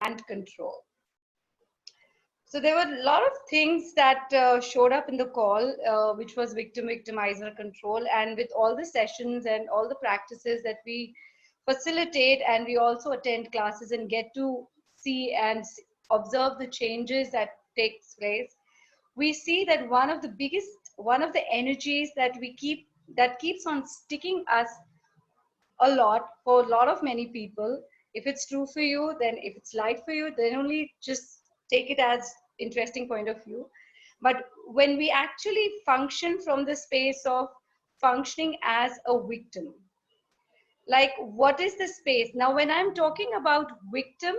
and control. So there were a lot of things that showed up in the call, which was victim, victimizer, control. And with all the sessions and all the practices that we facilitate, and we also attend classes and get to see and observe the changes that takes place, we see that one of the energies that that keeps on sticking us a lot for a lot of many people. If it's true for you, then if it's light for you, then only just take it as interesting point of view. But when we actually function from the space of functioning as a victim, like what is the space? Now, when I'm talking about victim,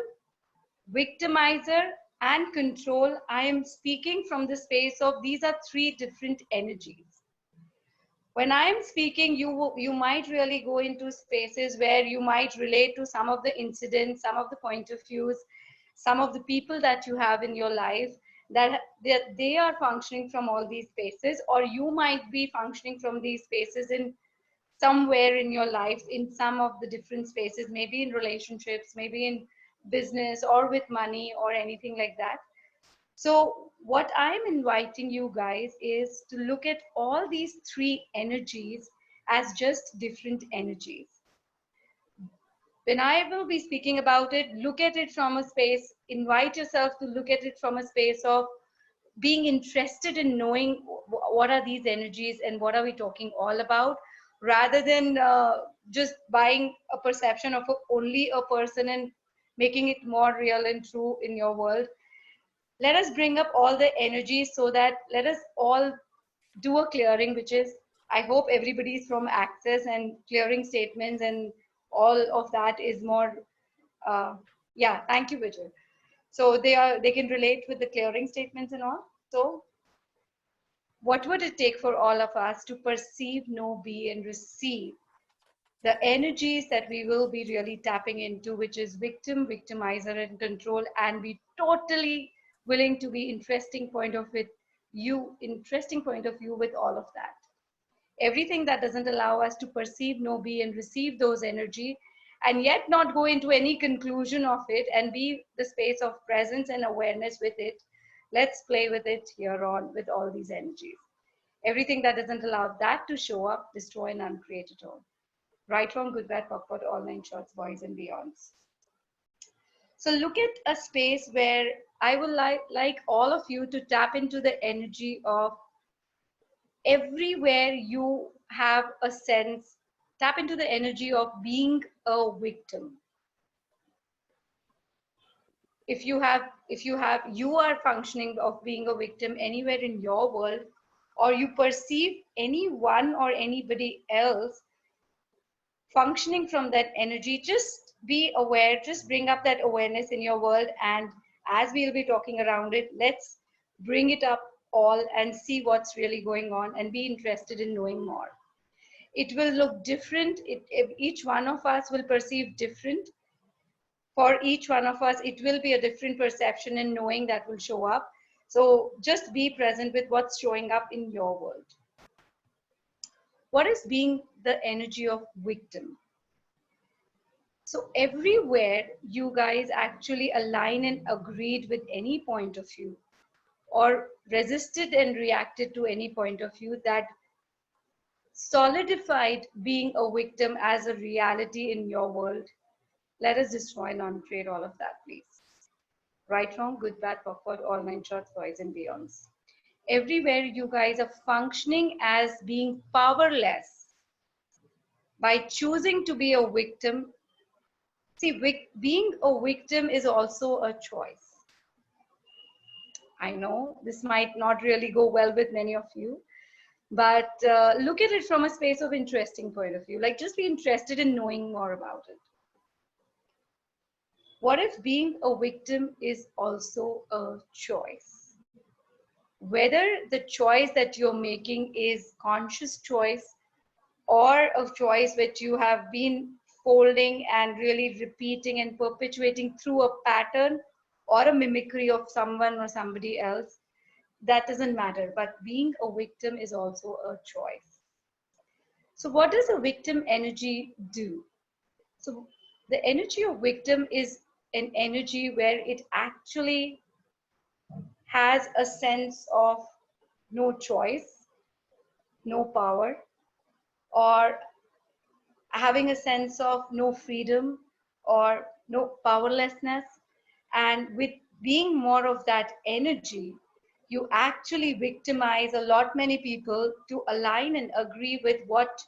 victimizer, and control, I am speaking from the space of these are three different energies. When I'm speaking, you might really go into spaces where you might relate to some of the incidents, some of the point of views, some of the people that you have in your life, that they are functioning from all these spaces, or you might be functioning from these spaces in somewhere in your life, in some of the different spaces, maybe in relationships, maybe in business, or with money, or anything like that. So what I'm inviting you guys is to look at all these three energies as just different energies. When I will be speaking about it, look at it from a space, invite yourself to look at it from a space of being interested in knowing what are these energies and what are we talking all about, rather than just buying a perception of only a person and making it more real and true in your world. Let us bring up all the energies, so that let us all do a clearing, which is, I hope everybody's from access and clearing statements and all of that is more, yeah, thank you, Vijay. So they can relate with the clearing statements and all. So what would it take for all of us to perceive, know, be, and receive the energies that we will be really tapping into, which is victim, victimizer, and control, and be totally willing to be interesting point of view with all of that. Everything that doesn't allow us to perceive, know, be, and receive those energy, and yet not go into any conclusion of it and be the space of presence and awareness with it. Let's play with it here on with all these energies. Everything that doesn't allow that to show up, destroy and uncreate it all. Right, wrong, good, bad, POC, all nine shorts, boys and beyonds. So look at a space where I would like all of you to tap into the energy of everywhere you have a sense, tap into the energy of being a victim. If you are functioning of being a victim anywhere in your world, or you perceive anyone or anybody else functioning from that energy, just be aware, just bring up that awareness in your world. And as we'll be talking around it, let's bring it up all and see what's really going on and be interested in knowing more. It will look different. Each one of us will perceive different. For each one of us, it will be a different perception and knowing that will show up. So just be present with what's showing up in your world. What is being the energy of victim? So everywhere you guys actually align and agreed with any point of view, or resisted and reacted to any point of view that solidified being a victim as a reality in your world, let us destroy and uncreate all of that, please. Right, wrong, good, bad, awkward, all nine shorts, boys and beyonds. Everywhere you guys are functioning as being powerless by choosing to be a victim. See, being a victim is also a choice. I know this might not really go well with many of you, but look at it from a space of interesting point of view. Like, just be interested in knowing more about it. What if being a victim is also a choice? Whether the choice that you're making is conscious choice, or a choice which you have been folding and really repeating and perpetuating through a pattern or a mimicry of someone or somebody else, that doesn't matter. But being a victim is also a choice. So what does a victim energy do? So the energy of victim is an energy where it actually has a sense of no choice, no power, or having a sense of no freedom or no powerlessness. And with being more of that energy, you actually victimize a lot many people to align and agree with what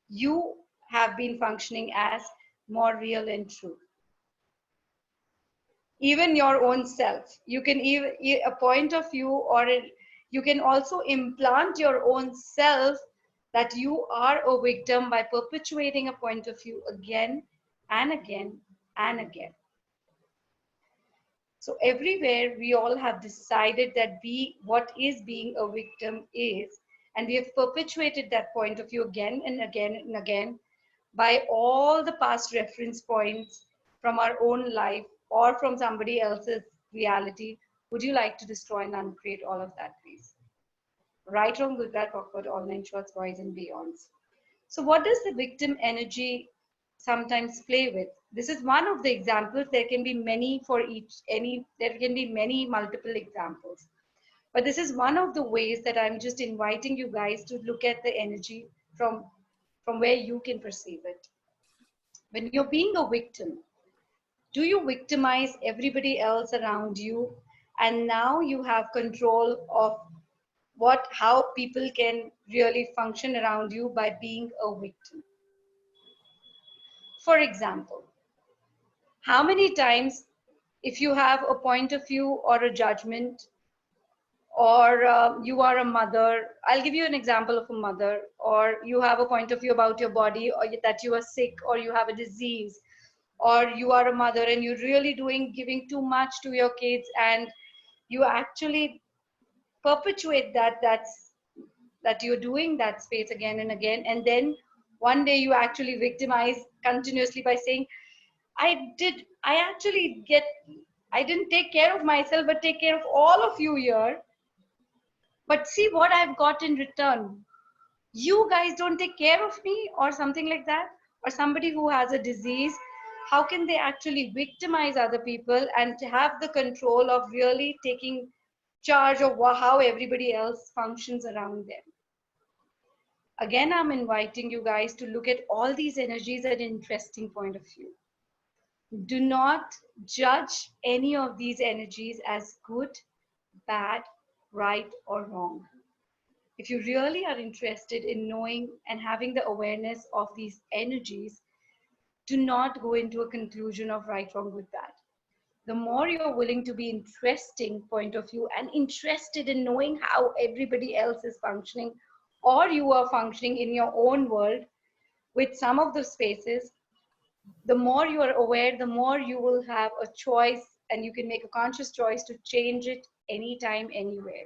you have been functioning as more real and true. Even your own self, you can even a point of view, or you can also implant your own self that you are a victim by perpetuating a point of view again and again and again. So everywhere we all have decided that what is being a victim is, and we have perpetuated that point of view again and again and again by all the past reference points from our own life or from somebody else's reality. Would you like to destroy and uncreate all of that, please? Right, wrong, good, bad, awkward, online, shorts, boys, and beyonds. So what does the victim energy sometimes play with? This is one of the examples. There can be many for there can be many multiple examples. But this is one of the ways that I'm just inviting you guys to look at the energy from where you can perceive it. When you're being a victim, do you victimize everybody else around you? And now you have control of how people can really function around you by being a victim. For example, how many times, if you have a point of view or a judgment, or you are a mother, I'll give you an example of a mother, or you have a point of view about your body, or that you are sick, or you have a disease, or you are a mother and you're really giving too much to your kids, and you actually perpetuate that you're doing that space again and again, and then one day you actually victimize continuously by saying, I didn't take care of myself, but take care of all of you here. But see what I've got in return. You guys don't take care of me, or something like that. Or somebody who has a disease, how can they actually victimize other people and to have the control of really taking charge of how everybody else functions around them? Again, I'm inviting you guys to look at all these energies at an interesting point of view. Do not judge any of these energies as good, bad, right, or wrong. If you really are interested in knowing and having the awareness of these energies, do not go into a conclusion of right, wrong, good, bad. The more you're willing to be interesting point of view and interested in knowing how everybody else is functioning, or you are functioning in your own world with some of the spaces, the more you are aware, the more you will have a choice, and you can make a conscious choice to change it anytime, anywhere.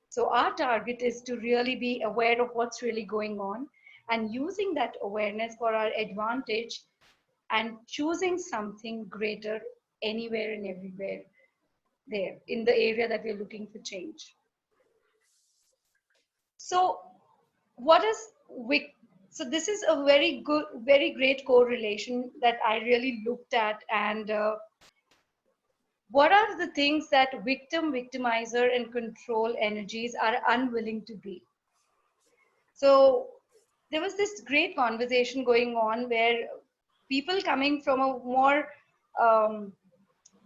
So our target is to really be aware of what's really going on and using that awareness for our advantage and choosing something greater anywhere and everywhere there in the area that we're looking for change. So what is so this is a very good, very great correlation that I really looked at. And what are the things that victim, victimizer, and control energies are unwilling to be? So there was this great conversation going on where people coming from a more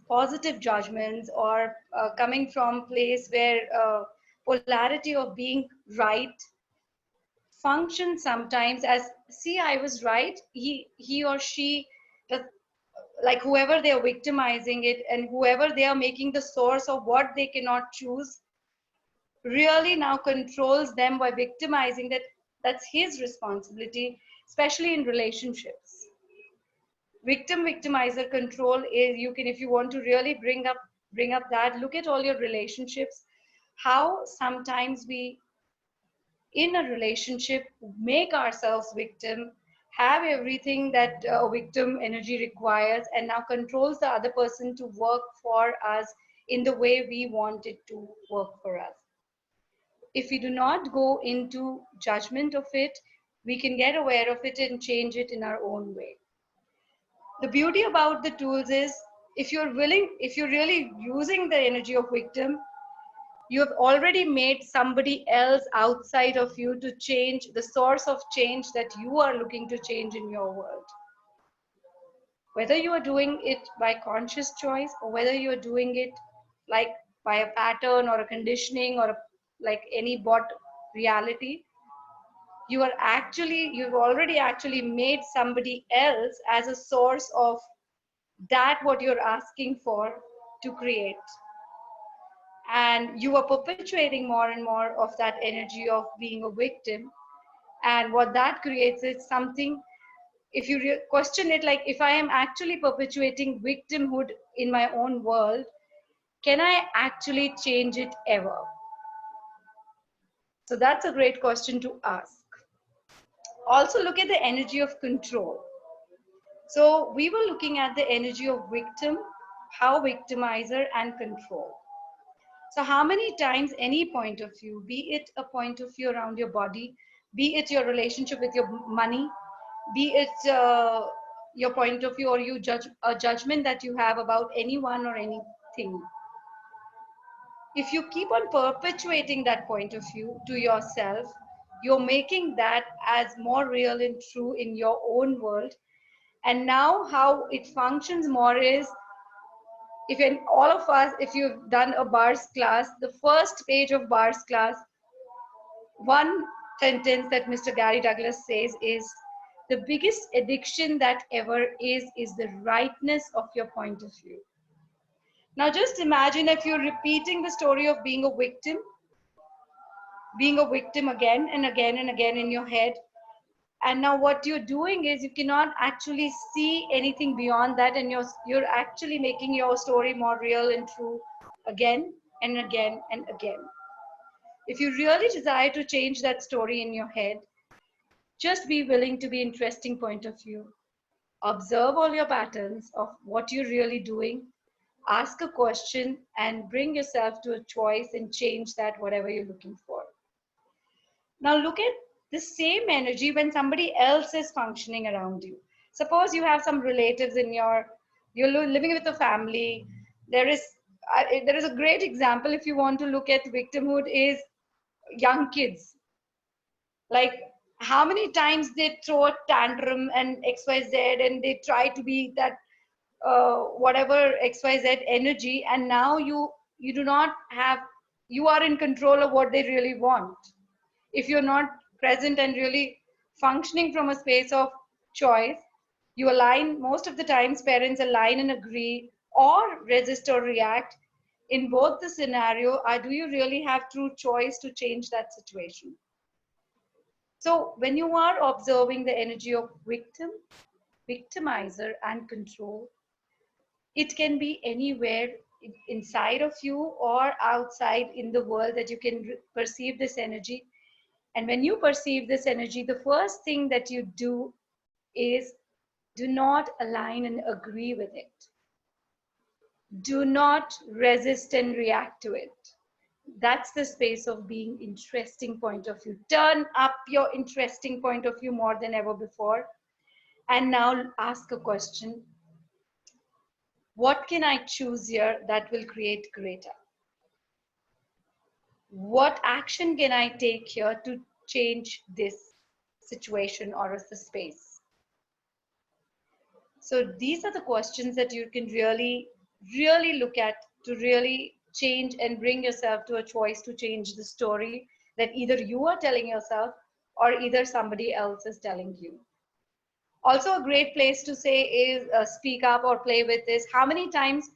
positive judgments, or coming from place where polarity of being right function sometimes as, see, I was right, he or she, the, like whoever they are victimizing it and whoever they are making the source of what they cannot choose, really now controls them by victimizing that that's his responsibility, especially in relationships. Victim, victimizer, control is, you can, if you want to really bring up that, look at all your relationships, how sometimes we in a relationship make ourselves victim, have everything that victim energy requires, and now controls the other person to work for us in the way we want it to work for us. If we do not go into judgment of it, we can get aware of it and change it in our own way. The beauty about the tools is If you're willing, if you're really using the energy of victim, you have already made somebody else outside of you to change the source of change that you are looking to change in your world. Whether you are doing it by conscious choice or whether you are doing it like by a pattern or a conditioning or a, like any bot reality, you've already actually made somebody else as a source of that what you're asking for to create, and you are perpetuating more and more of that energy of being a victim. And what that creates is something, if you question it, like if I am actually perpetuating victimhood in my own world, can I actually change it ever? So that's a great question to ask. Also look at the energy of control. So we were looking at the energy of victim, how victimizer, and control. So how many times any point of view, be it a point of view around your body, be it your relationship with your money, be it your point of view or you judge a judgment that you have about anyone or anything. If you keep on perpetuating that point of view to yourself, you're making that as more real and true in your own world. And now how it functions more is, if in all of us, if you've done a bars class, the first page of bars class, one sentence that Mr. Gary Douglas says is, the biggest addiction that ever is the rightness of your point of view. Now just imagine if you're repeating the story of being a victim again and again and again in your head. And now what you're doing is you cannot actually see anything beyond that, and you're actually making your story more real and true again and again and again. If you really desire to change that story in your head, just be willing to be interesting point of view. Observe all your patterns of what you're really doing. Ask a question and bring yourself to a choice and change that whatever you're looking for. Now look at the same energy when somebody else is functioning around you. Suppose you have some relatives in you're living with a family. There is a great example if you want to look at victimhood is young kids. Like how many times they throw a tantrum and XYZ and they try to be that whatever XYZ energy, and now you do not have, you are in control of what they really want. If you're not present and really functioning from a space of choice, you align, most of the times parents align and agree or resist or react. In both the scenario, do you really have true choice to change that situation? So when you are observing the energy of victim, victimizer, and control, it can be anywhere inside of you or outside in the world that you can perceive this energy. And when you perceive this energy, the first thing that you do is do not align and agree with it. Do not resist and react to it. That's the space of being interesting point of view. Turn up your interesting point of view more than ever before. And now ask a question. What can I choose here that will create greater? What action can I take here to change this situation or the space? So these are the questions that you can really, really look at to really change and bring yourself to a choice to change the story that either you are telling yourself or either somebody else is telling you. Also a great place to say is speak up or play with this. How many times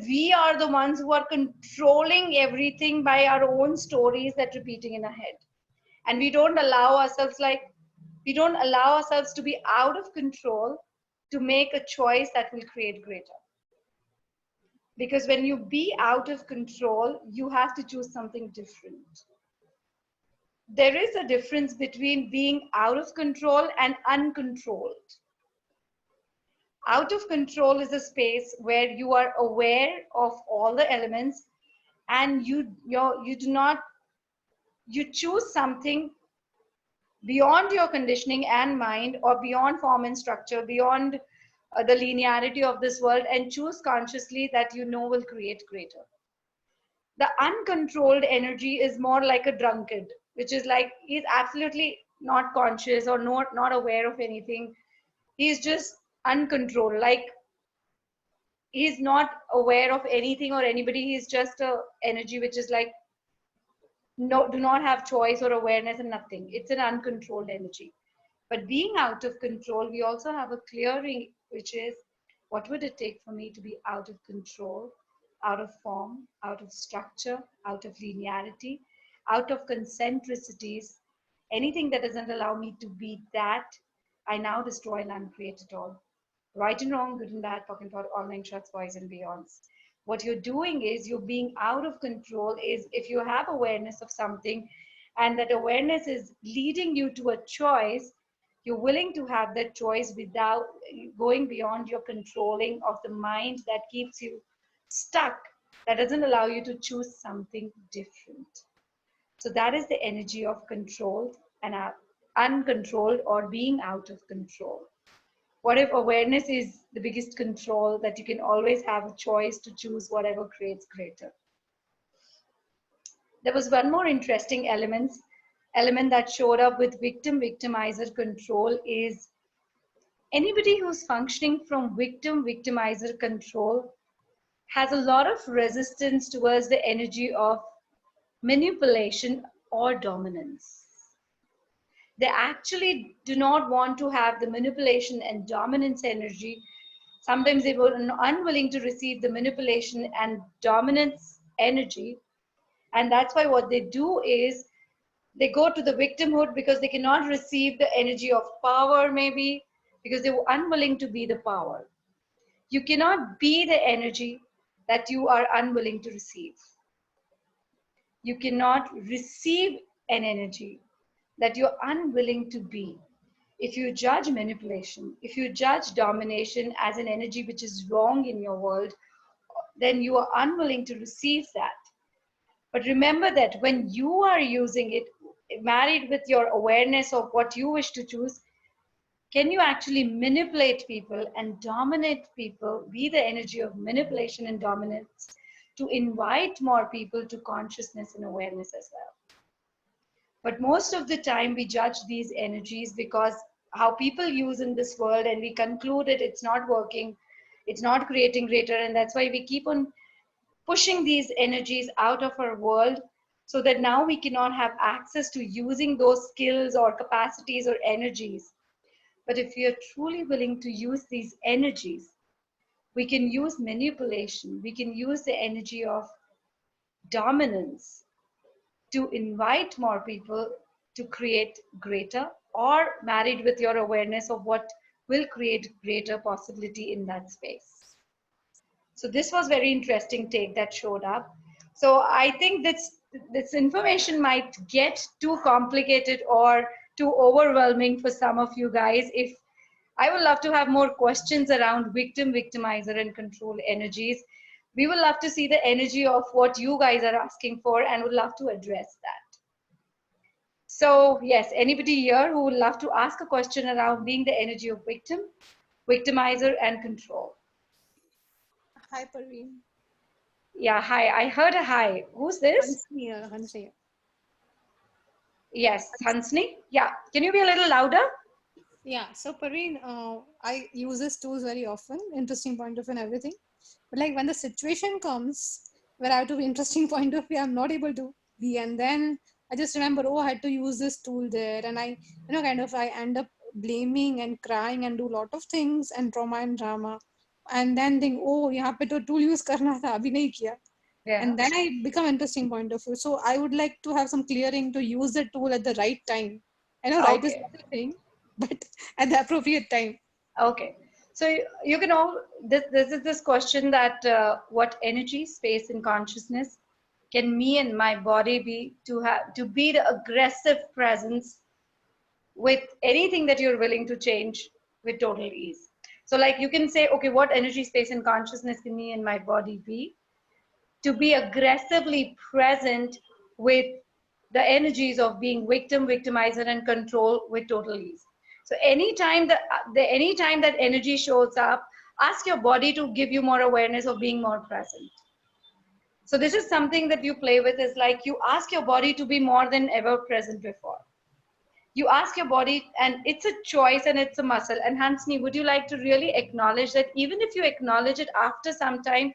we are the ones who are controlling everything by our own stories that repeating in our head, and we don't allow ourselves to be out of control to make a choice that will create greater. Because when you be out of control, you have to choose something different. There is a difference between being out of control and uncontrolled. Out of control is a space where you are aware of all the elements, and you do not, you choose something beyond your conditioning and mind, or beyond form and structure, beyond the linearity of this world and choose consciously that you know will create greater. The uncontrolled energy is more like a drunkard, which is like he's absolutely not conscious or not aware of anything. He's just uncontrolled, like he's not aware of anything or anybody. He's just a energy which is like no, do not have choice or awareness and nothing. It's an uncontrolled energy. But being out of control, we also have a clearing, which is what would it take for me to be out of control, out of form, out of structure, out of linearity, out of concentricities, anything that doesn't allow me to be that, I now destroy and uncreate it all. Right and wrong, good and bad, talking about online shots, boys and beyonds. What you're doing is you're being out of control is if you have awareness of something and that awareness is leading you to a choice, you're willing to have that choice without going beyond your controlling of the mind that keeps you stuck, that doesn't allow you to choose something different. So that is the energy of controlled and uncontrolled or being out of control. What if awareness is the biggest control, that you can always have a choice to choose whatever creates greater? There was one more interesting element that showed up with victim victimizer control is anybody who's functioning from victim victimizer control has a lot of resistance towards the energy of manipulation or dominance. They actually do not want to have the manipulation and dominance energy. Sometimes they were unwilling to receive the manipulation and dominance energy. And that's why what they do is they go to the victimhood because they cannot receive the energy of power, maybe because they were unwilling to be the power. You cannot be the energy that you are unwilling to receive. You cannot receive an energy that you're unwilling to be. If you judge manipulation, if you judge domination as an energy which is wrong in your world, then you are unwilling to receive that. But remember that when you are using it, married with your awareness of what you wish to choose, can you actually manipulate people and dominate people, be the energy of manipulation and dominance to invite more people to consciousness and awareness as well? But most of the time we judge these energies because how people use in this world, and we conclude that it's not working, it's not creating greater, and that's why we keep on pushing these energies out of our world so that now we cannot have access to using those skills or capacities or energies. But if we are truly willing to use these energies, we can use manipulation, we can use the energy of dominance to invite more people to create greater, or married with your awareness of what will create greater possibility in that space. So this was very interesting take that showed up. So I think this information might get too complicated or too overwhelming for some of you guys. If I would love to have more questions around victim, victimizer, and control energies. We would love to see the energy of what you guys are asking for and would love to address that. So yes, anybody here who would love to ask a question around being the energy of victim, victimizer, and control? Hi, Parveen. Yeah, hi. I heard a hi. Who's this? Hansni, Hansni. Yes, Hansni. Yeah, can you be a little louder? Yeah, so Parveen, I use this tools very often, interesting point of view and everything. But like when the situation comes where I have to be interesting point of view, I'm not able to be. And then I just remember, oh, I had to use this tool there. And I end up blaming and crying and do a lot of things and trauma and drama. And then think, oh, यहाँ पे तो tool use करना था, अभी नहीं किया. Yeah. And then I become interesting point of view. So I would like to have some clearing to use the tool at the right time. I know right is Okay. not a thing, but at the appropriate time. Okay. So you can all, this is this question that what energy, space, and consciousness can me and my body be to be the aggressive presence with anything that you're willing to change with total ease. So like you can say, okay, what energy, space, and consciousness can me and my body be to be aggressively present with the energies of being victim, victimizer, and control with total ease. So anytime that energy shows up, ask your body to give you more awareness of being more present. So this is something that you play with, is like you ask your body to be more than ever present before. You ask your body, and it's a choice and it's a muscle. And Hansni, would you like to really acknowledge that even if you acknowledge it after some time,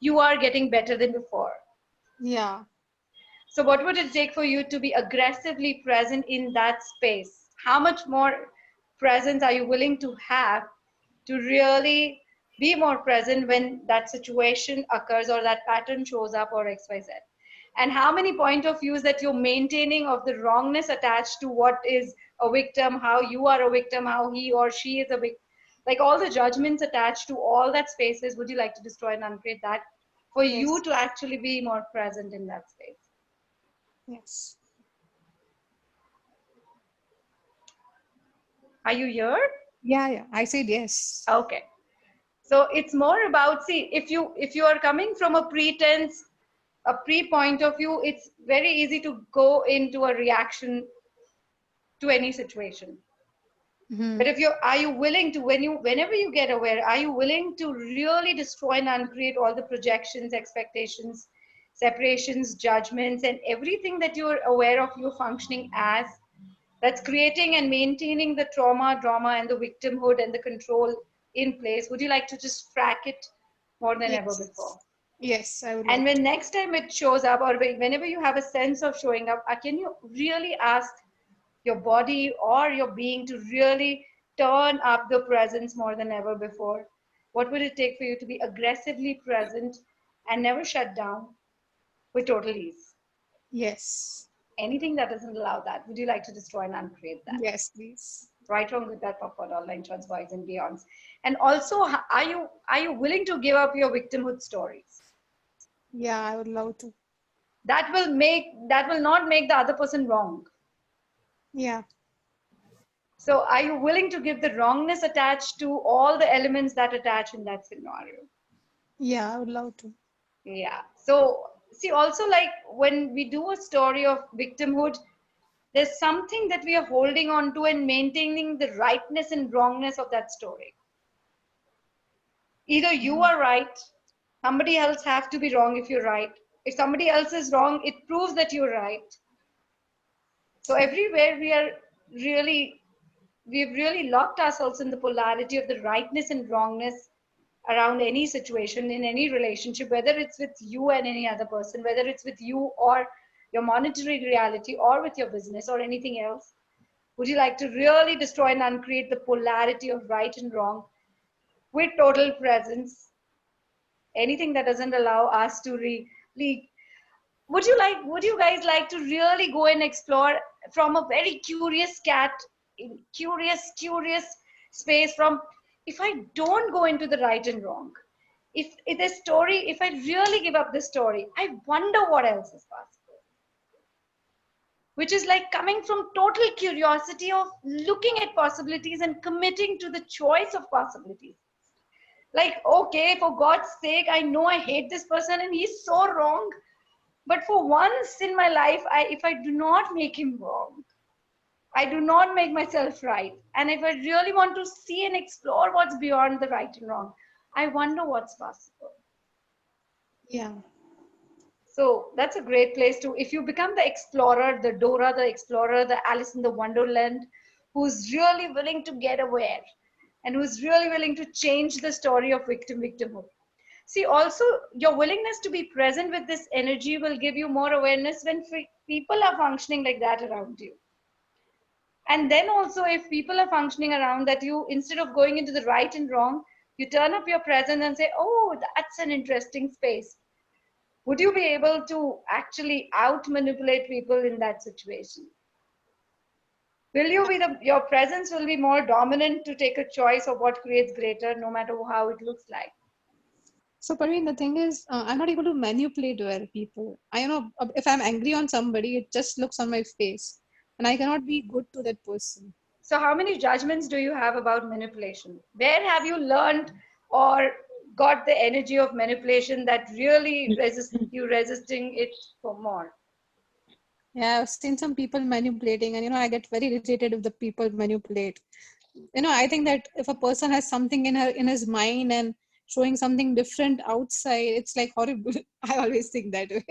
you are getting better than before? Yeah. So what would it take for you to be aggressively present in that space? How much more presence are you willing to have to really be more present when that situation occurs or that pattern shows up, or XYZ? And how many point of views that you're maintaining of the wrongness attached to what is a victim, how you are a victim, how he or she is a victim, like all the judgments attached to all that spaces, would you like to destroy and uncreate that for you Yes. to actually be more present in that space? Yes. Are you here? Yeah, yeah. I said yes. Okay. So it's more about, see, if you are coming from a pretense, a pre point of view, it's very easy to go into a reaction to any situation. Mm-hmm. But if are you willing to, whenever you get aware, are you willing to really destroy and uncreate all the projections, expectations, separations, judgments, and everything that you're aware of you functioning as, that's creating and maintaining the trauma, drama, and the victimhood and the control in place? Would you like to just frack it more than ever Yes. before? Yes, I would And love to. when next time it shows up, or whenever you have a sense of showing up, can you really ask your body or your being to really turn up the presence more than ever before? What would it take for you to be aggressively present and never shut down with total ease? Yes. Anything that doesn't allow that, would you like to destroy and uncreate that? Yes, please. Right, wrong, with that, popcorn, online trans, boys and beyonds. And also, are you willing to give up your victimhood stories? Yeah, I would love to. That will not make the other person wrong. Yeah. So are you willing to give the wrongness attached to all the elements that attach in that scenario? Yeah, I would love to. Yeah. So see, also, like when we do a story of victimhood, there's something that we are holding on to and maintaining the rightness and wrongness of that story. Either you Mhm. are right, somebody else have to be wrong if you're right. If somebody else is wrong, it proves that you're right. So everywhere really we've really locked ourselves in the polarity of the rightness and wrongness around any situation in any relationship, whether it's with you and any other person, whether it's with you or your monetary reality or with your business or anything else. Would you like to really destroy and uncreate the polarity of right and wrong with total presence? Anything that doesn't allow us to would you guys like to really go and explore from a very curious cat, curious space, from, if I don't go into the right and wrong, if this story, if I really give up this story, I wonder what else is possible? Which is like coming from total curiosity of looking at possibilities and committing to the choice of possibilities. Like, okay, for God's sake, I know I hate this person and he's so wrong. But for once in my life, if I do not make him wrong, I do not make myself right. And if I really want to see and explore what's beyond the right and wrong, I wonder what's possible. Yeah. So that's a great place to, if you become the explorer, the Dora the explorer, the Alice in the Wonderland, who's really willing to get aware and who's really willing to change the story of victimhood. See, also, your willingness to be present with this energy will give you more awareness when people are functioning like that around you. And then also, if people are functioning around that, you, instead of going into the right and wrong, you turn up your presence and say, oh, that's an interesting space. Would you be able to actually out manipulate people in that situation? Will you be your presence will be more dominant to take a choice of what creates greater, no matter how it looks like? So, Parveen, the thing is, I'm not able to manipulate well people. I know if I'm angry on somebody, it just looks on my face, and I cannot be good to that person. So how many judgments do you have about manipulation? Where have you learned or got the energy of manipulation that really resisting it for more? Yeah, I've seen some people manipulating, and I get very irritated if the people manipulate. I think that if a person has something in his mind and showing something different outside, it's like horrible. I always think that way.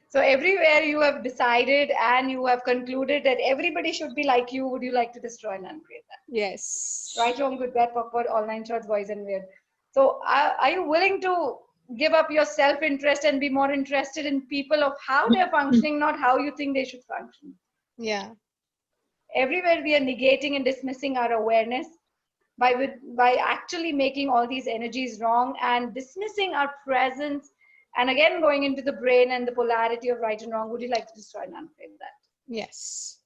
So everywhere you have decided and you have concluded that everybody should be like you, would you like to destroy and uncreate that? Yes. Right, wrong, good, bad, awkward, online shots, boys and weird. So are you willing to give up your self-interest and be more interested in people of how they're functioning, not how you think they should function? Yeah. Everywhere we are negating and dismissing our awareness by actually making all these energies wrong and dismissing our presence, and again going into the brain and the polarity of right and wrong. Would you like to destroy and uncreate that? Yes.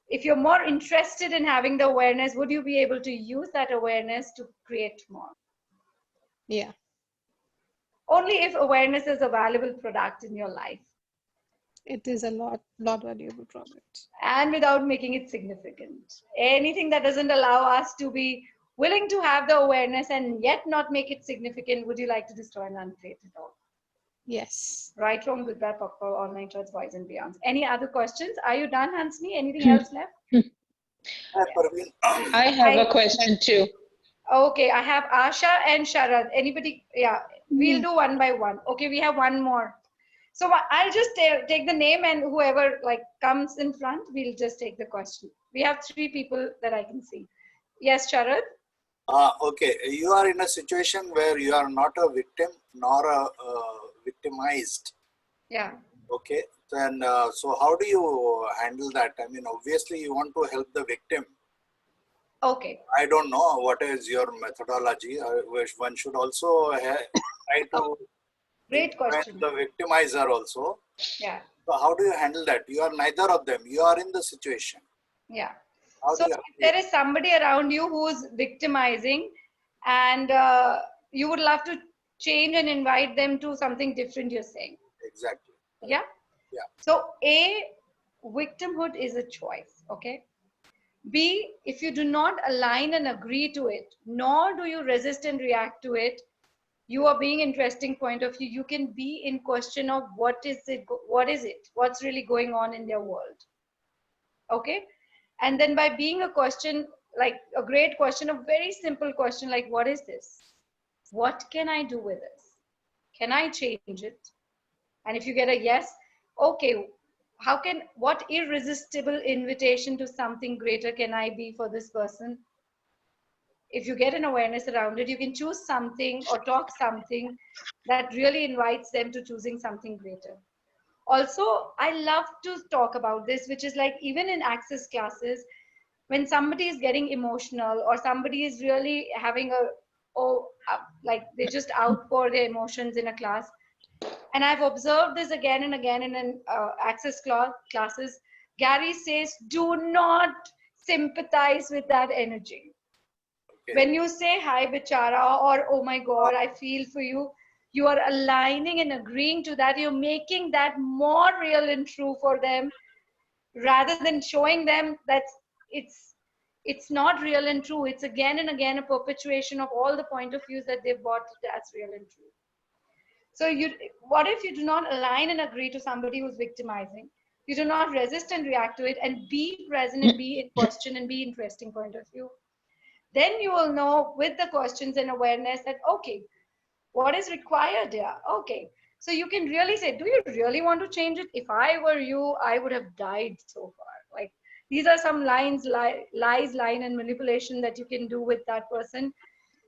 If you're more interested in having the awareness, would you be able to use that awareness to create more? Yeah. Only if awareness is a valuable product in your life It is a lot valuable product. and without making it significant. Anything that doesn't allow us to be willing to have the awareness and yet not make it significant, would you like to destroy and uncreate it all? Yes. Right, wrong, good, bad, pop, online charts, boys and beyonds. Any other questions? Are you done, Hansni? Anything else left? Hi, Parveen. I have a question too. Okay, I have Asha and Sharad. Anybody? Yeah, we'll do one by one. Okay, we have one more. So I'll just take the name, and whoever like comes in front, we'll just take the question. We have 3 people that I can see. Yes, Sharad? Okay, you are in a situation where you are not a victim nor a victimized. Yeah. Okay, then so how do you handle that? I mean, obviously you want to help the victim. Okay. I don't know what is your methodology. One should also try to Great question. the victimizer also. Yeah. So how do you handle that? You are neither of them. You are in the situation. Yeah. How So do you if there is somebody around you who's victimizing, and you would love to change and invite them to something different, you're saying. exactly? Yeah. Yeah. So victimhood is a choice. Okay. B, if you do not align and agree to it, nor do you resist and react to it, you are being interesting point of view. You can be in question of what is it, what's really going on in their world. Okay. And then by being a question, like a great question, a very simple question, like, what is this? What can I do with this? Can I change it? And if you get a yes, okay, what irresistible invitation to something greater can I be for this person? If you get an awareness around it, you can choose something or talk something that really invites them to choosing something greater. Also, I love to talk about this, which is like even in access classes, when somebody is getting emotional or somebody is really having like they just outpour their emotions in a class. And I've observed this again and again in an access classes. Gary says, do not sympathize with that energy. Okay. When you say hi bichara or oh my god, I feel for you, you are aligning and agreeing to that. You're making that more real and true for them rather than showing them that it's not real and true. It's again and again a perpetuation of all the point of views that they've bought as real and true. So what if you do not align and agree to somebody who's victimizing? You do not resist and react to it and be present and be in question and be interesting point of view. Then you will know with the questions and awareness that, okay, what is required here? Okay. So you can really say, do you really want to change it? If I were you, I would have died so far. Like these are some lies, line and manipulation that you can do with that person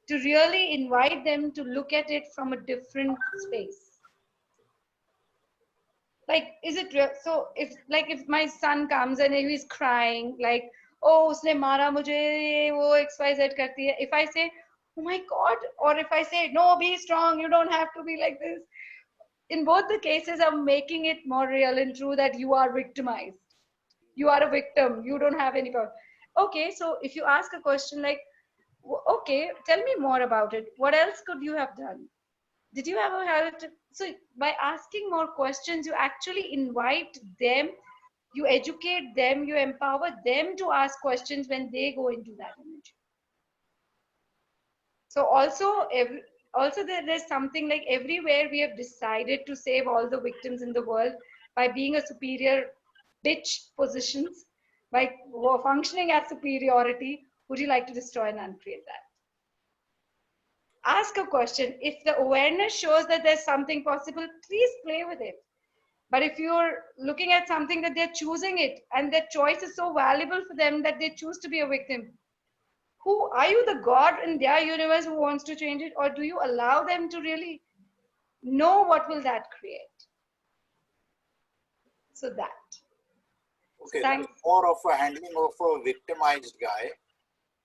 to really invite them to look at it from a different space. Like, is it real? So if my son comes and he's crying, like, oh, usne mara mujhe, wo XYZ karti hai. If I say, oh my God, or if I say, no, be strong, you don't have to be like this. In both the cases, I'm making it more real and true that you are victimized. You are a victim. You don't have any power. Okay, so if you ask a question like, okay, tell me more about it. What else could you have done? Did you ever help? So by asking more questions, you actually invite them, you educate them, you empower them to ask questions when they go into that energy. So also there's something like everywhere we have decided to save all the victims in the world by being a superior bitch positions, by functioning as superiority, would you like to destroy and uncreate that? Ask a question. If the awareness shows that there's something possible, please play with it. But if you're looking at something that they're choosing it and their choice is so valuable for them that they choose to be a victim, who are you, the God in their universe who wants to change it? Or do you allow them to really know what will that create? So that. Okay, So that's more of a handling of a victimized guy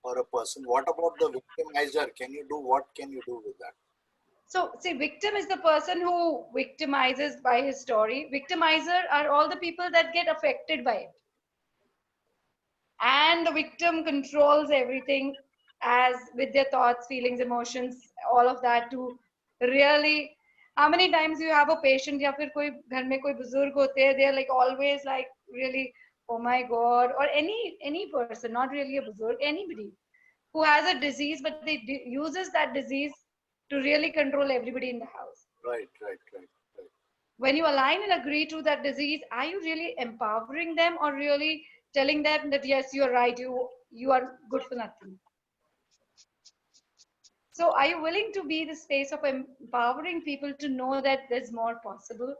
or a person. What about the victimizer? What can you do with that? So, see, victim is the person who victimizes by his story. Victimizer are all the people that get affected by it. And the victim controls everything as with their thoughts, feelings, emotions, all of that to really. How many times you have a patient या फिर कोई घर में कोई बुजुर्ग होते हैं, they're like always like really, oh my God, or any person, not really a buzurg, anybody who has a disease, but they uses that disease to really control everybody in the house. Right. When you align and agree to that disease, are you really empowering them or really telling them that yes, you're right, you are good for nothing? So are you willing to be the space of empowering people to know that there's more possible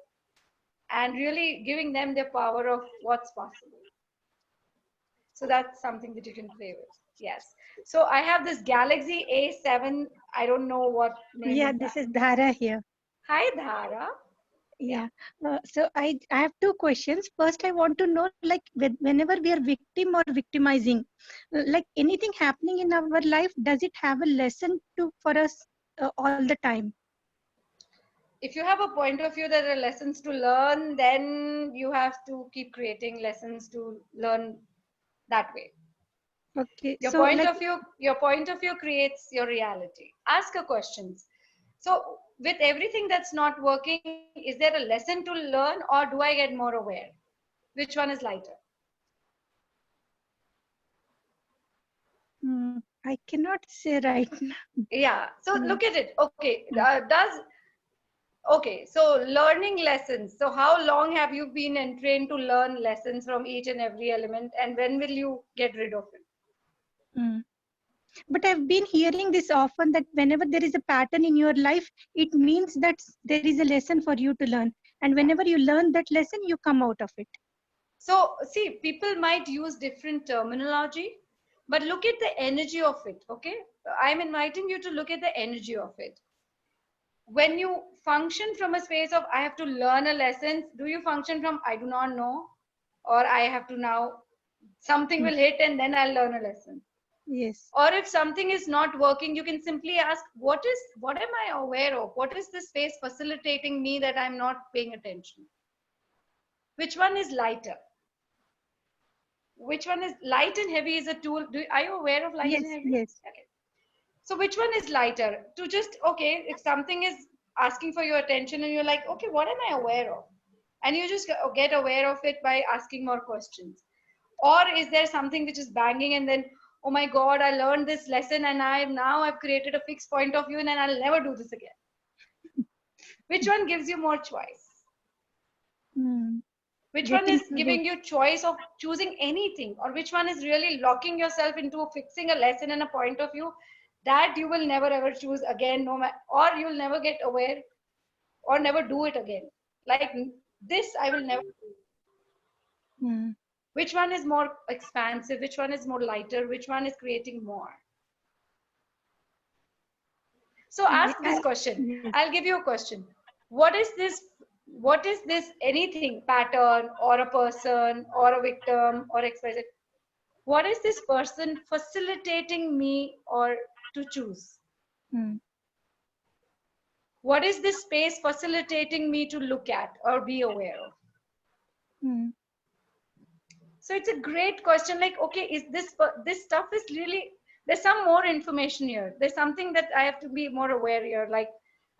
and really giving them the power of what's possible? So that's something that you can play with. Yes. So I have this Galaxy A7. I don't know what name. Yeah, is this that. is Dhara here. Hi, Dhara. Yeah. So I have two questions. First, I want to know, like, whenever we are victim or victimizing, like anything happening in our life, does it have a lesson for us all the time? If you have a point of view that there are lessons to learn, then you have to keep creating lessons to learn that way. Okay. Your So, point like, of view creates your reality. Ask a questions. So with everything that's not working, is there a lesson to learn or do I get more aware? Which one is lighter? I cannot say right now. Yeah. So look at it. Okay. Okay. So learning lessons. So how long have you been trained to learn lessons from each and every element, and when will you get rid of it? But I've been hearing this often, that whenever there is a pattern in your life, it means that there is a lesson for you to learn. And whenever you learn that lesson, you come out of it. So see, people might use different terminology, but look at the energy of it. Okay. I'm inviting you to look at the energy of it. When you function from a space of I have to learn a lesson, do you function from I do not know, or I have to now something will hit and then I'll learn a lesson? Yes. Or if something is not working, you can simply ask, what am I aware of? What is this space facilitating me that I'm not paying attention? Which one is lighter? Which one is light and heavy is a tool? Are you aware of light and heavy? Yes. Okay. So which one is lighter? To just, okay, if something is asking for your attention and you're like, okay, what am I aware of? And you just get aware of it by asking more questions. Or is there something which is banging and then, oh my God, I learned this lesson and I've created a fixed point of view and I'll never do this again. Which one gives you more choice? Which one is giving you choice of choosing anything, or which one is really locking yourself into fixing a lesson and a point of view that you will never ever choose again, no matter, or you'll never get aware or never do it again. Like this, I will never do. Which one is more expansive? Which one is more lighter? Which one is creating more? So ask this question. I'll give you a question. What is this anything pattern or a person or a victim or XYZ? What is this person facilitating me or to choose? What is this space facilitating me to look at or be aware of? So it's a great question. Like, okay, is this stuff is really, there's some more information here. There's something that I have to be more aware here. Like,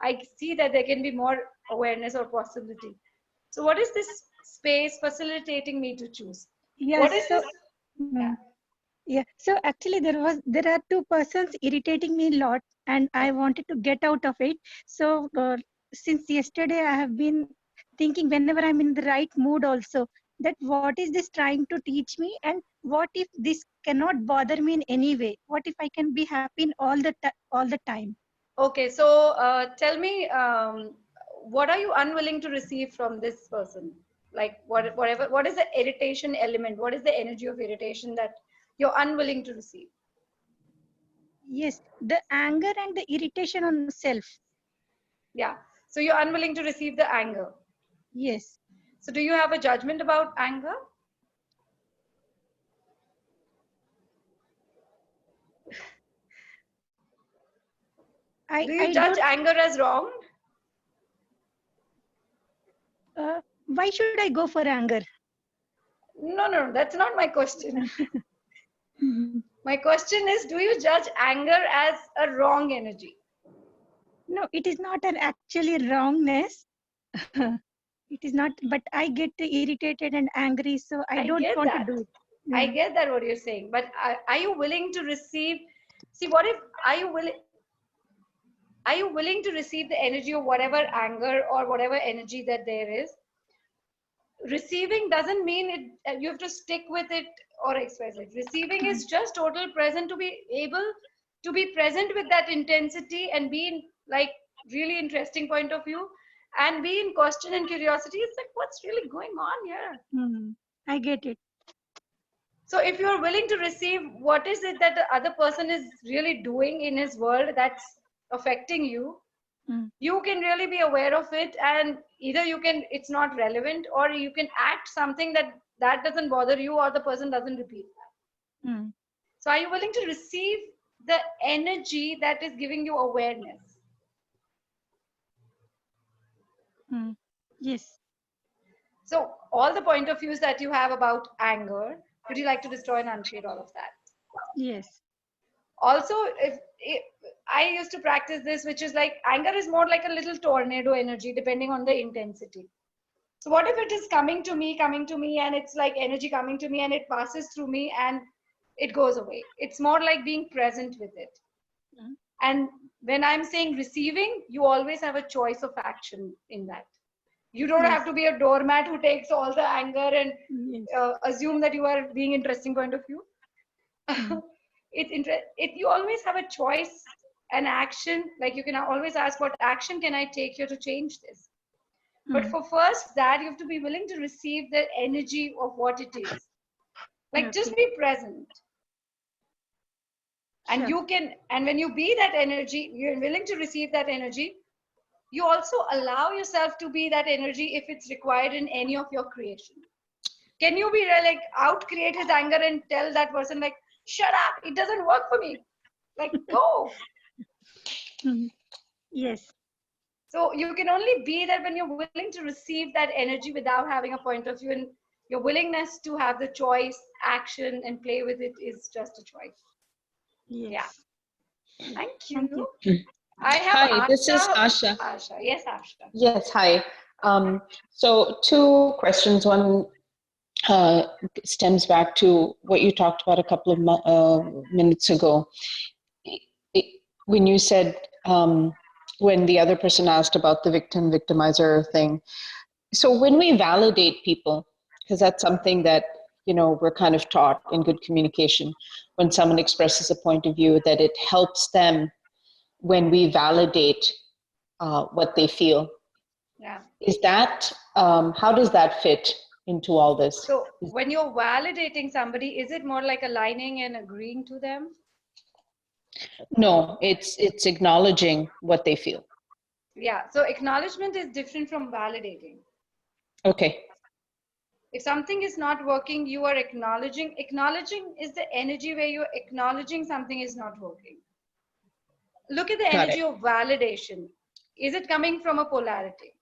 I see that there can be more awareness or possibility. So what is this space facilitating me to choose? Yes, what is this? Yeah. So actually there are two persons irritating me a lot and I wanted to get out of it. So since yesterday I have been thinking, whenever I'm in the right mood also, that what is this trying to teach me, and what if this cannot bother me in any way? What if I can be happy in all the time? Okay, so tell me, what are you unwilling to receive from this person? Like whatever, what is the irritation element? What is the energy of irritation that you're unwilling to receive? Yes, the anger and the irritation on self. Yeah. So you're unwilling to receive the anger. Yes. So do you have a judgment about anger? Do you I judge don't. anger as wrong? Why should I go for anger? No, no, that's not my question. Mhm. My question is, do you judge anger as a wrong energy? No, it is not an actually wrongness. It is not, but I get irritated and angry, so I I don't get want to that. do it. I Yeah. get that what you're saying, but are you willing to receive? See, what if are you willing? Are you willing to receive the energy of whatever anger or whatever energy that there is? Receiving doesn't mean it. You have to stick with it or express it. Receiving Mm, is just total present, to be able to be present with that intensity and be in like really interesting point of view and be in question and curiosity. It's like, what's really going on here? I get it. So if you're willing to receive, what is it that the other person is really doing in his world that's affecting you, Mm, you can really be aware of it, and either you can, it's not relevant, or you can act something that doesn't bother you or the person doesn't repeat that. mm, So are you willing to receive the energy that is giving you awareness? mm. Yes. So all the point of views that you have about anger, would you like to destroy and uncreate all of that? Yes. Also, if I used to practice this, which is like anger is more like a little tornado energy depending on the intensity. So what if it is coming to me, and it's like energy coming to me and it passes through me and it goes away? It's more like being present with it. Mm, And when I'm saying receiving, you always have a choice of action in that. You don't have yes. to be a doormat who takes all the anger and Yes. assume that you are being interesting point of view. Mm, You always have a choice and action. Like you can always ask, what action can I take here to change this? But mm. for first that, you have to be willing to receive the energy of what it is. Like just Okay. be present. And Sure. you can, and when you be that energy, you're willing to receive that energy, you also allow yourself to be that energy if it's required in any of your creation. Can you be like out create his anger and tell that person like, shut up, it doesn't work for me? Like, go. Mm, yes. So you can only be that when you're willing to receive that energy without having a point of view, and your willingness to have the choice, action, and play with it is just a choice. Yeah. Yes. Thank Thank you. you. I have Hi, this is Asha. Asha. Asha. Yes, Asha. Yes, hi. So two questions. One uh, stems back to what you talked about a couple of minutes ago. When you said, when the other person asked about the victimizer thing. So when we validate people, because that's something that, you know, we're kind of taught in good communication, when someone expresses a point of view, that it helps them when we validate what they feel. Yeah. Is that, how does that fit into all this? So when you're validating somebody, is it more like aligning and agreeing to them? No, it's acknowledging what they feel. Yeah. So acknowledgement is different from validating. Okay. If something is not working, you are acknowledging. Acknowledging is the energy where you're acknowledging something is not working. Look at the Got energy it. of validation. Is it coming from a polarity?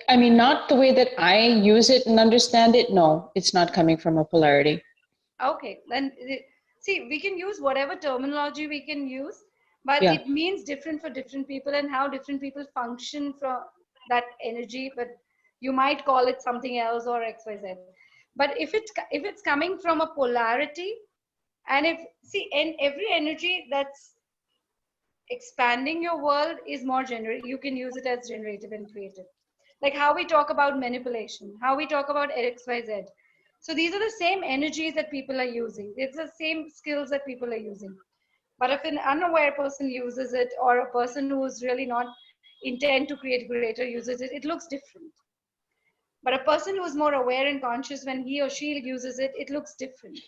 I mean, not the way that I use it and understand it. No, it's not coming from a polarity. Okay, then see, we can use whatever terminology we can use, but Yeah. it means different for different people and how different people function from that energy. But you might call it something else or XYZ. But if it's coming from a polarity, and if see, in every energy that's expanding your world is more generative. You can use it as generative and creative. Like how we talk about manipulation, how we talk about XYZ. So these are the same energies that people are using. It's the same skills that people are using. But if an unaware person uses it, or a person who is really not intent to create greater uses it, it looks different. But a person who is more aware and conscious, when he or she uses it, it looks different.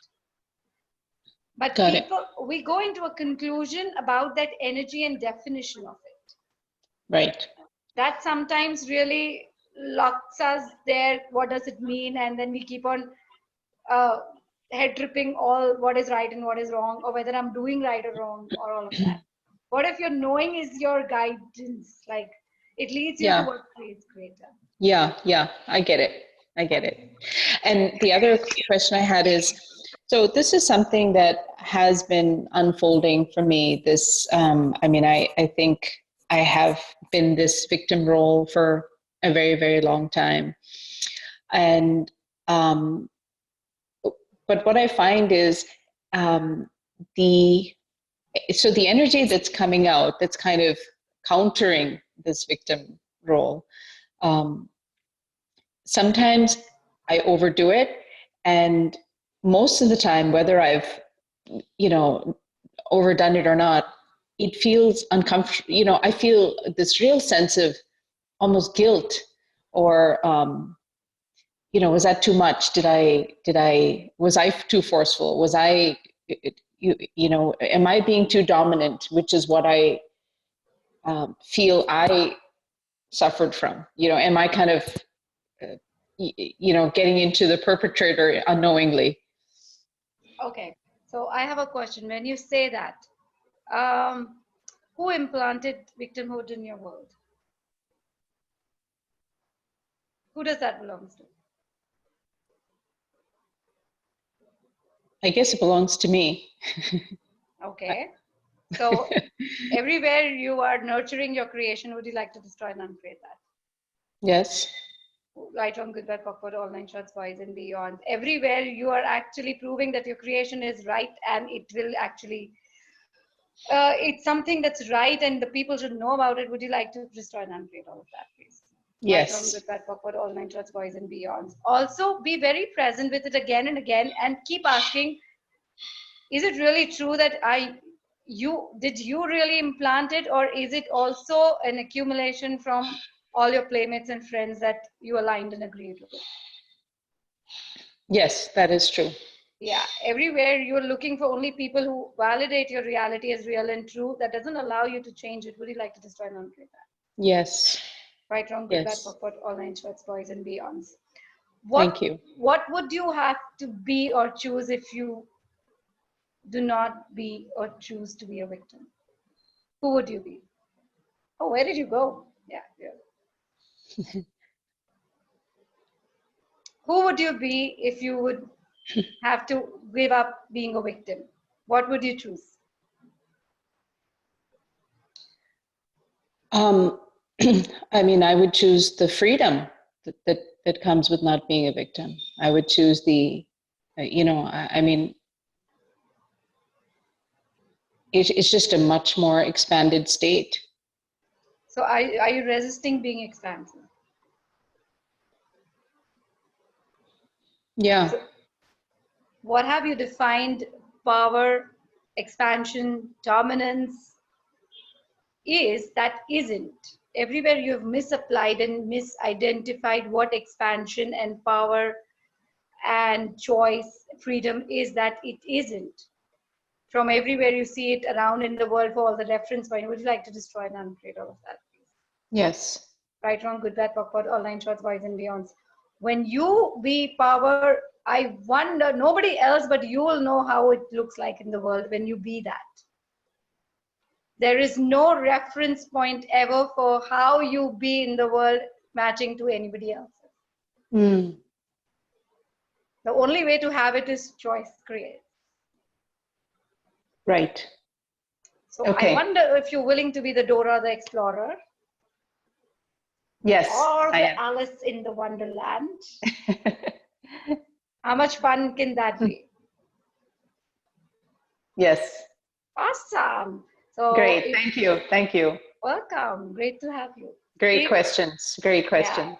But Got it. people, we go into a conclusion about that energy and definition of it. Right. That sometimes really locks us there. What does it mean? And then we keep on head tripping all what is right and what is wrong, or whether I'm doing right or wrong, or all of that. What if your knowing is your guidance? Like it leads you to Yeah. what creates greater. Yeah, I get it. And the other question I had is, so this is something that has been unfolding for me. This, I mean, I think I have been this victim role for a very, very long time. And, but what I find is the energy that's coming out, that's kind of countering this victim role, sometimes I overdo it, and most of the time, whether I've, overdone it or not, it feels uncomfortable. I feel this real sense of almost guilt, or, was that too much? Was I too forceful? Was I, am I being too dominant? Which is what I feel I suffered from. Am I kind of, getting into the perpetrator unknowingly? Okay, so I have a question. When you say that, who implanted victimhood in your world? Who does that belong to? I guess it belongs to me. Okay, so everywhere you are nurturing your creation, would you like to destroy and uncreate that? Yes. Right, wrong, good, bad, awkward, all nine shorts, boys and beyond. Everywhere you are actually proving that your creation is right, and it will actually, it's something that's right, and the people should know about it. Would you like to destroy and uncreate all of that, please? Yes. Right, wrong, good, bad, awkward, all nine shorts, boys and beyond. Also, be very present with it again and again, and keep asking, is it really true that did you really implant it, or is it also an accumulation from all your playmates and friends that you aligned and agreed with? Yes, that is true. Yeah, everywhere you're looking for only people who validate your reality as real and true. That doesn't allow you to change it. Would you like to destroy and uncreate that? Yes. Right, wrong, good, bad, Yes. awkward, all nine shorts, boys and beyonds. Thank you. What would you have to be or choose if you do not be or choose to be a victim? Who would you be? Oh, where did you go? Yeah. Who would you be if you would have to give up being a victim? What would you choose? I mean, I would choose the freedom that comes with not being a victim. I would choose the, I mean, it's just a much more expanded state. So are you resisting being expansive? Yeah. So what have you defined power, expansion, dominance is that isn't? Everywhere you have misapplied and misidentified what expansion and power and choice, freedom is, that it isn't. From everywhere you see it around in the world for all the reference point, would you like to destroy and uncreate all of that, please? Yes. Right, wrong, good, bad, awkward, all nine shorts, boys and beyonds. When you be power, I wonder, nobody else but you will know how it looks like in the world when you be that. There is no reference point ever for how you be in the world matching to anybody else. Mm. The only way to have it is choice create. Right. So Okay. I wonder if you're willing to be the Dora the Explorer. Yes, Or I the am. Alice in the Wonderland. How much fun can that be? Yes. Awesome. So Great. Thank you. Thank you. welcome. Great to have you. Great questions. Great questions.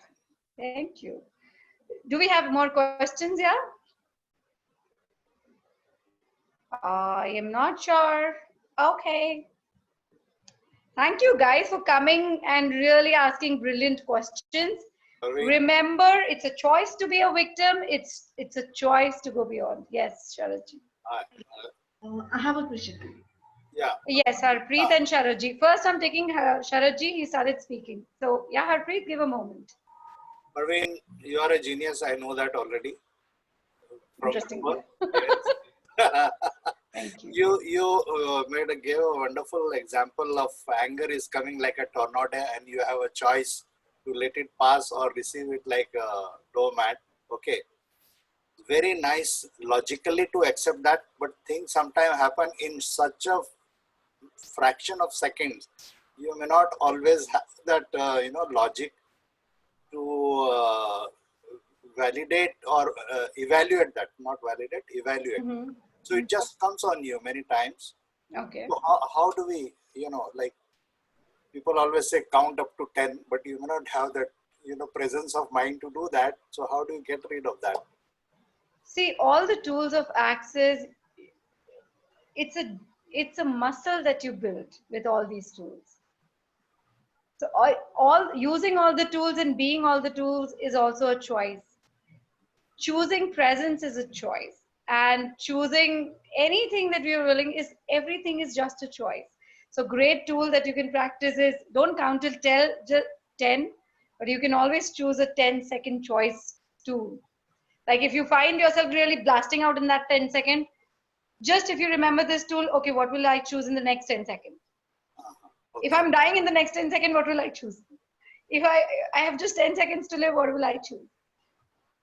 Yeah, thank you. Do we have more questions? Yeah. I am not sure. Okay. Thank you guys for coming and really asking brilliant questions. Remember, it's a choice to be a victim. It's a choice to go beyond. Yes, Sharaji. I have a question. Yeah. Yes, Harpreet and Sharaji. First, I'm taking Sharaji. He started speaking. So, yeah, Harpreet, give a moment. Parveen, you are a genius. I know that already. Interesting. Yes. Thank you. You gave a wonderful example of anger is coming like a tornado, and you have a choice to let it pass or receive it like a doormat. Okay, very nice logically to accept that, but things sometimes happen in such a fraction of seconds. You may not always have that logic to validate or evaluate that. Not validate, evaluate. Mm-hmm. So it just comes on you many times. Okay. So how do we, like people always say count up to 10, but you may not have that, presence of mind to do that. So how do you get rid of that? See, all the tools of access, it's a muscle that you build with all these tools. So using all the tools and being all the tools is also a choice. Choosing presence is a choice, and choosing anything that we are willing is everything is just a choice. So great tool that you can practice is don't count till 10, but you can always choose a 10-second choice tool. Like if you find yourself really blasting out in that 10 second, just if you remember this tool, okay, what will I choose in the next 10 seconds? Okay. If I'm dying in the next 10 seconds, what will I choose? If I have just 10 seconds to live, what will I choose?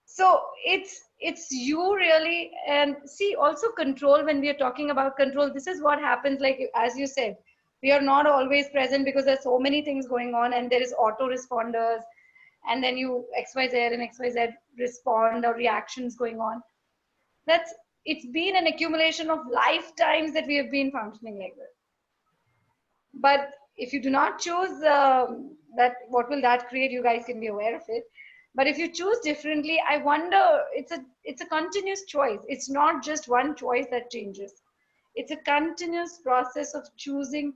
So it's you really, and see also control. When we are talking about control, this is what happens. Like as you said, we are not always present because there's so many things going on, and there is auto responders, and then you XYZ and XYZ respond or reactions going on. It's been an accumulation of lifetimes that we have been functioning like this. But if you do not choose that, what will that create? You guys can be aware of it. But if you choose differently, I wonder, it's a continuous choice. It's not just one choice that changes. It's a continuous process of choosing,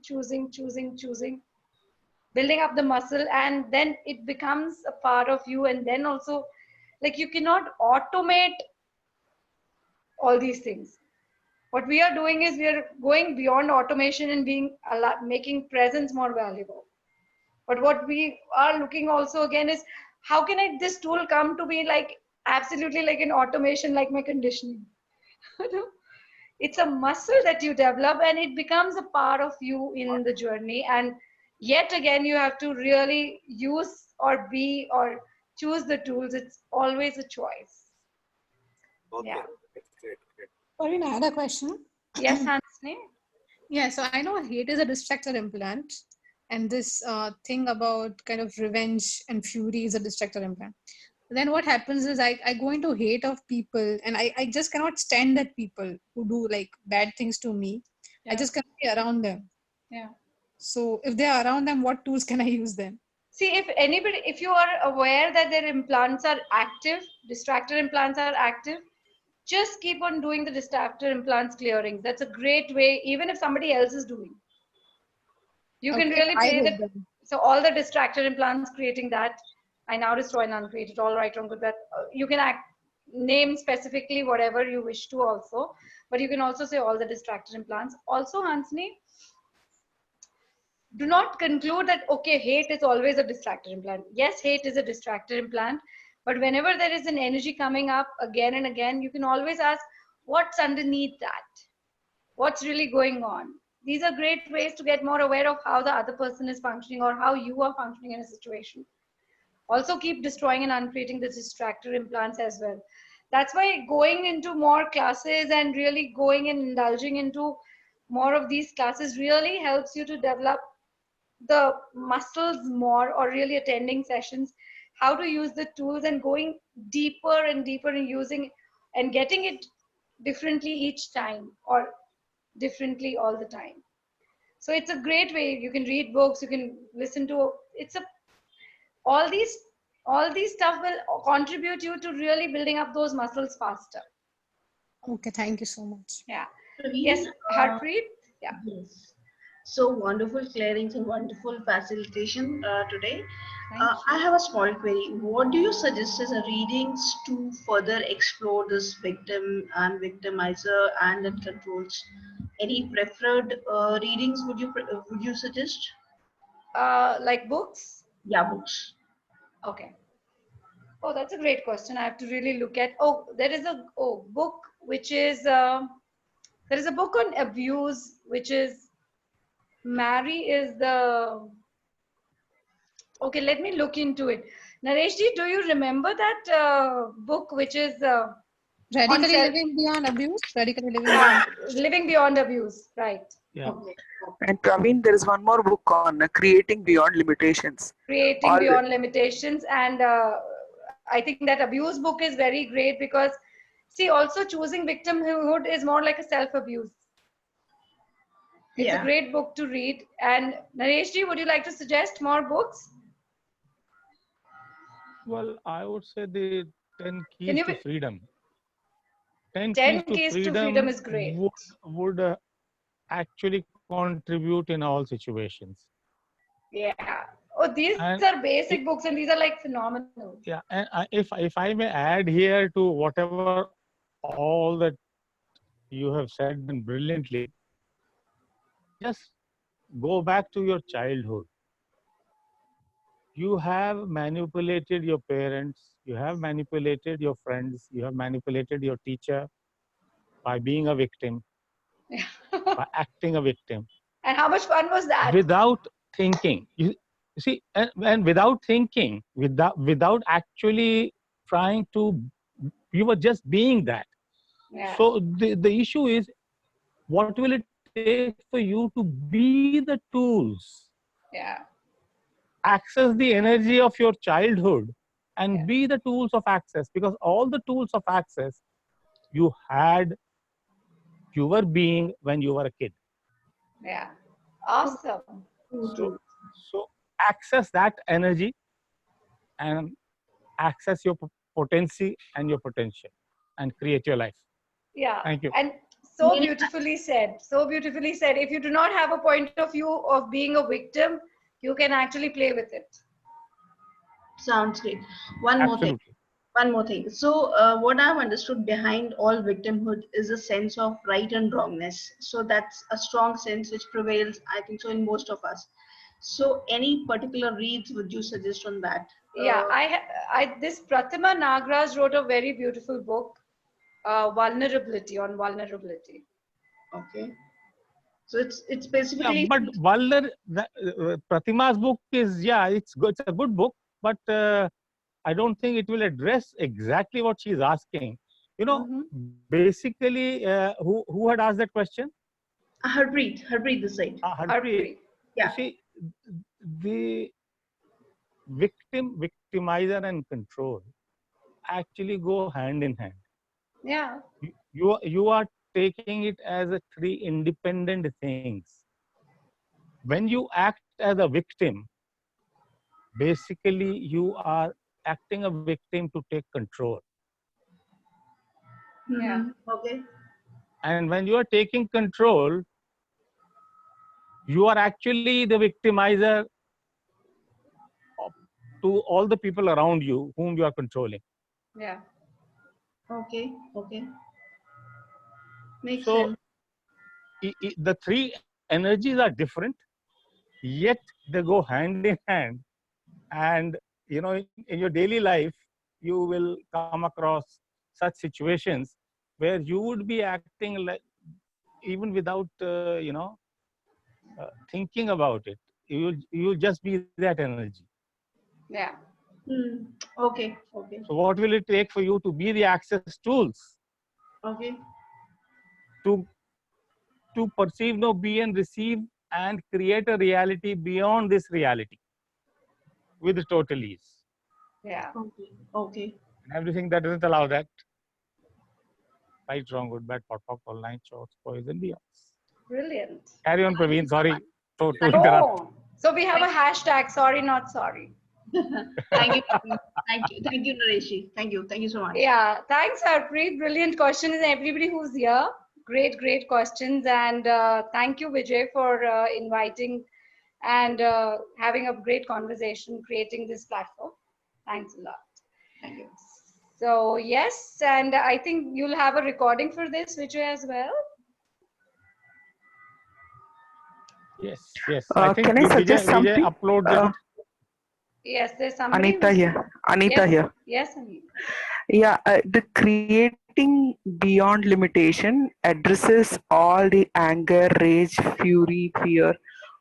building up the muscle, and then it becomes a part of you. And then also, like you cannot automate all these things. What we are doing is we are going beyond automation and making presence more valuable. But what we are looking also again is how can this tool come to be like absolutely like an automation, like my conditioning? It's a muscle that you develop and it becomes a part of you in the journey. And yet again, you have to really use or be or choose the tools. It's always a choice. Okay. Yeah. Great. Parveen, I had a question. Yes, Hansni? Yeah, so I know hate is a distractor implant, and this thing about kind of revenge and fury is a distractor implant. Then what happens is I go into hate of people, and I just cannot stand that people who do like bad things to me. Yeah. I just cannot be around them. Yeah. So if they are around them, what tools can I use then? See, if you are aware that their implants are active, distractor implants are active, just keep on doing the distractor implants clearing. That's a great way, even if somebody else is doing. You can Okay, really I play hate that. them. So all the distractor implants creating that, I now destroy and uncreate it, all right, wrong, good, that. You can name specifically whatever you wish to also, but you can also say all the distractor implants. Also, Hansni, do not conclude that, okay, hate is always a distractor implant. Yes, hate is a distractor implant, but whenever there is an energy coming up again and again, you can always ask, what's underneath that? What's really going on? These are great ways to get more aware of how the other person is functioning or how you are functioning in a situation. Also keep destroying and uncreating the distractor implants as well. That's why going into more classes and really going and indulging into more of these classes really helps you to develop the muscles more, or really attending sessions, how to use the tools and going deeper and deeper in using and getting it differently each time or differently all the time. So it's a great way. You can read books, you can listen to, all these stuff will contribute you to really building up those muscles faster. Okay, thank you so much. Yeah. Praveen, Yes, Harpreet. Yeah. Yes. So wonderful clearings and wonderful facilitation today. Thank you. I have a small query. What do you suggest as a readings to further explore this victim and victimizer and then controls? Any preferred readings would you suggest? Like books. Yeah, books. Okay. Oh, that's a great question. I have to really look at. Oh, there is a book which is there is a book on abuse, which is Mary is the. Okay, let me look into it. Nareshji, do you remember that book which is on Radically self, living beyond abuse. Radically living beyond. living beyond abuse, right? Yeah. Okay. And Praveen, there is one more book on creating beyond limitations. Creating All beyond limitations, and I think that abuse book is very great because, see, also choosing victimhood is more like a self-abuse. It's a Yeah. great book to read. And Nareshji, would you like to suggest more books? Well, I would say the 10 Can keys you to be, freedom. 10 10 keys to keys to freedom freedom is great. would actually contribute in all situations. Yeah. Oh, these And are basic it, books and these are like phenomenal. yeah, and if I may add here to whatever all that you have said and brilliantly, just go back to your childhood. You have manipulated your parents, you have manipulated your friends, you have manipulated your teacher by being a victim, by acting a victim And how much fun was that? without thinking. You see, and without thinking, without actually trying to, you were just being that. Yeah. So the issue is, what will it take for you to be the tools, Yeah. access the energy of your childhood, and Yeah. be the tools of access? Because all the tools of access you had, you were being when you were a kid. Yeah. Awesome. So, so access that energy and access your potency and your potential and create your life. Yeah. Thank you. And so beautifully said. So beautifully said. If you do not have a point of view of being a victim, you can actually play with it. Sounds great. One more thing. Absolutely. One more thing. So, what I've understood behind all victimhood is a sense of right and wrongness. So, that's a strong sense which prevails, I think, so in most of us. So, any particular reads would you suggest on that? Yeah, this Pratima Nagraj wrote a very beautiful book, Vulnerability, on vulnerability. Okay. So, it's Yeah, specifically. but Pratima's book is, yeah, it's good. It's a good book, but I don't think it will address exactly what she's asking. You know, basically, who had asked that question? Harpreet this side. Harpreet. Yeah. You see, the victimizer, and control actually go hand in hand. Yeah. You are taking it as a three independent things. When you act as a victim, basically you are acting a victim to take control. Yeah. Okay. And when you are taking control, you are actually the victimizer to all the people around you whom you are controlling. Yeah. Okay. Okay. Makes So sense. the three energies are different, yet they go hand in hand. And you know, in your daily life, you will come across such situations where you would be acting like, even without thinking about it, you just be that energy. Yeah. Okay. Okay. So what will it take for you to be the access tools Okay. to perceive, know, be, and receive, and create a reality beyond this reality with total ease? Yeah. Okay. Okay. And everything that doesn't allow that, right, wrong, good, bad, pot, all nine shorts, boys, and beyonds. Brilliant. Carry on, Praveen. Sorry. to interrupt. Oh, so we have a hashtag, sorry, not sorry. Thank you. Thank you, Nareshi. Thank you so much. Yeah, thanks, Harpreet. Brilliant questions, and everybody who's here. Great questions. And thank you, Vijay, for inviting and having a great conversation, creating this platform. Thanks a lot. Thank you. So, yes, and I think you'll have a recording for this, Vijay, as well. Yes. I think Can I suggest Vijay something? uploads it. Yes, there's somebody. Anita here. Anita Yes, here. yes, Anita. Yeah, the creating beyond limitation addresses all the anger, rage, fury, fear,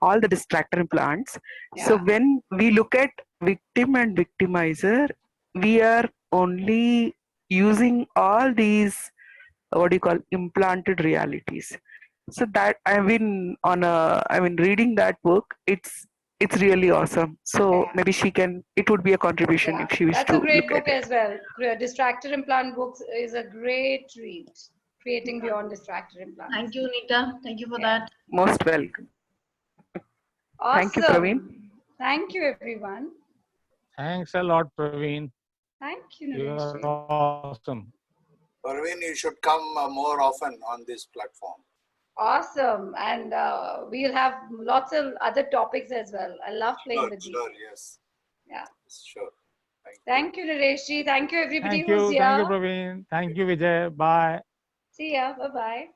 all the distractor implants. So Yeah. when we look at victim and victimizer, we are only using all these what do you call implanted realities. So that reading that book, it's really awesome. So Yeah. maybe it would be a contribution Yeah, if she wished that's to a great look at book it. as well. Distractor Implant Books is a great read. Creating Beyond Distractor Implants. Thank you, Nita. Thank you for Yeah. that. Most welcome. Thank you, Praveen. Awesome. Thank you, everyone. Thanks a lot, Praveen. Thank you, You are Naresh. awesome. Parveen, you should come more often on this platform. Awesome. And we'll have lots of other topics as well. I love playing with these. Sure, yes. Yeah. Sure. Thank you, Naresh. Thank you, everybody Thank who's you, here. Praveen. Thank you, Vijay. Bye. See ya. Bye-bye.